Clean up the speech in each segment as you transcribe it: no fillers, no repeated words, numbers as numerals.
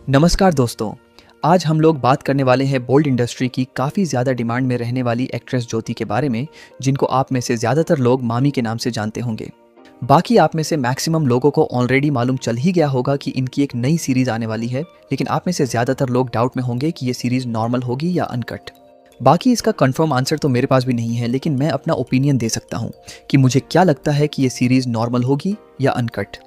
नमस्कार दोस्तों। आज हम लोग बात करने वाले हैं बोल्ड इंडस्ट्री की काफ़ी ज़्यादा डिमांड में रहने वाली एक्ट्रेस ज्योति के बारे में, जिनको आप में से ज़्यादातर लोग मामी के नाम से जानते होंगे। बाकी आप में से मैक्सिमम लोगों को ऑलरेडी मालूम चल ही गया होगा कि इनकी एक नई सीरीज़ आने वाली है, लेकिन आप में से ज़्यादातर लोग डाउट में होंगे कि ये सीरीज़ नॉर्मल होगी या अनकट। बाकी इसका कंफर्म आंसर तो मेरे पास भी नहीं है, लेकिन मैं अपना ओपिनियन दे सकता हूँ कि मुझे क्या लगता है कि ये सीरीज़ नॉर्मल होगी या अनकट।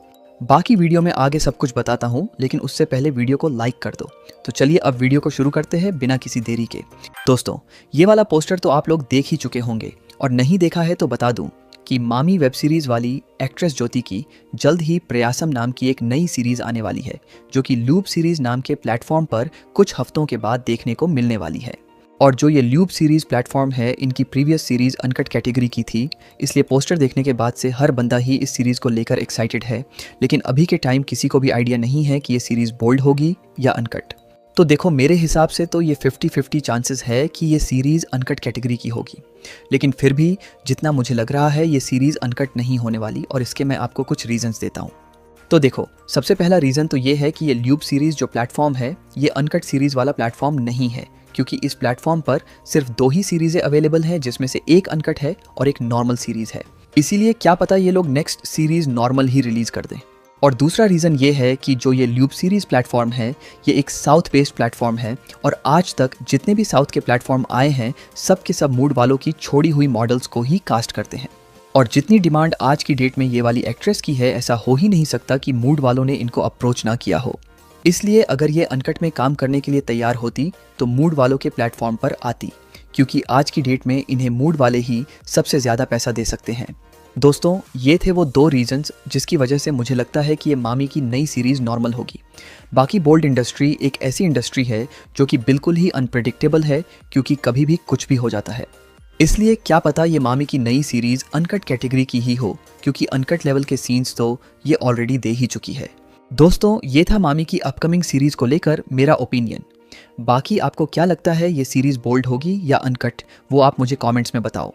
बाकी वीडियो में आगे सब कुछ बताता हूँ, लेकिन उससे पहले वीडियो को लाइक कर दो। तो चलिए अब वीडियो को शुरू करते हैं बिना किसी देरी के। दोस्तों, ये वाला पोस्टर तो आप लोग देख ही चुके होंगे, और नहीं देखा है तो बता दूं कि मामी वेब सीरीज़ वाली एक्ट्रेस ज्योति की जल्द ही प्रयासम नाम की एक नई सीरीज़ आने वाली है, जो कि लूप सीरीज़ नाम के प्लेटफॉर्म पर कुछ हफ्तों के बाद देखने को मिलने वाली है। और जो ये लूप सीरीज़ प्लेटफॉर्म है, इनकी प्रीवियस सीरीज़ अनकट कैटेगरी की थी, इसलिए पोस्टर देखने के बाद से हर बंदा ही इस सीरीज़ को लेकर एक्साइटेड है। लेकिन अभी के टाइम किसी को भी आइडिया नहीं है कि ये सीरीज़ बोल्ड होगी या अनकट। तो देखो, मेरे हिसाब से तो ये 50-50 चांसेस है कि ये सीरीज़ अनकट कैटेगरी की होगी, लेकिन फिर भी जितना मुझे लग रहा है ये सीरीज़ अनकट नहीं होने वाली, और इसके मैं आपको कुछ रीजंस देता हूँ। तो देखो, सबसे पहला रीज़न तो ये है कि ये लूप सीरीज़ जो प्लेटफॉर्म है, ये अनकट सीरीज़ वाला प्लेटफॉर्म नहीं है, क्योंकि इस प्लेटफॉर्म पर सिर्फ 2 ही सीरीज़ें अवेलेबल हैं, जिसमें से एक अनकट है और एक नॉर्मल सीरीज़ है। इसीलिए क्या पता ये लोग नेक्स्ट सीरीज़ नॉर्मल ही रिलीज़ कर दें। और दूसरा रीज़न ये है कि जो ये लूप सीरीज़ प्लेटफॉर्म है, ये एक साउथ बेस्ड प्लेटफॉर्म है, और आज तक जितने भी साउथ के प्लेटफॉर्म आए हैं, सब के सब मूड वालों की छोड़ी हुई मॉडल्स को ही कास्ट करते हैं। और जितनी डिमांड आज की डेट में ये वाली एक्ट्रेस की है, ऐसा हो ही नहीं सकता कि मूड वालों ने इनको अप्रोच ना किया हो। इसलिए अगर ये अनकट में काम करने के लिए तैयार होती तो मूड वालों के प्लेटफॉर्म पर आती, क्योंकि आज की डेट में इन्हें मूड वाले ही सबसे ज़्यादा पैसा दे सकते हैं। दोस्तों, ये थे वो 2 रीजंस जिसकी वजह से मुझे लगता है कि ये मामी की नई सीरीज़ नॉर्मल होगी। बाकी बोल्ड इंडस्ट्री एक ऐसी इंडस्ट्री है जो कि बिल्कुल ही अनप्रेडिक्टेबल है, क्योंकि कभी भी कुछ भी हो जाता है। इसलिए क्या पता ये मामी की नई सीरीज़ अनकट कैटेगरी की ही हो, क्योंकि अनकट लेवल के सीन्स तो ये ऑलरेडी दे ही चुकी है। दोस्तों, ये था मामी की अपकमिंग सीरीज़ को लेकर मेरा ओपिनियन। बाकी आपको क्या लगता है, ये सीरीज़ बोल्ड होगी या अनकट, वो आप मुझे कमेंट्स में बताओ।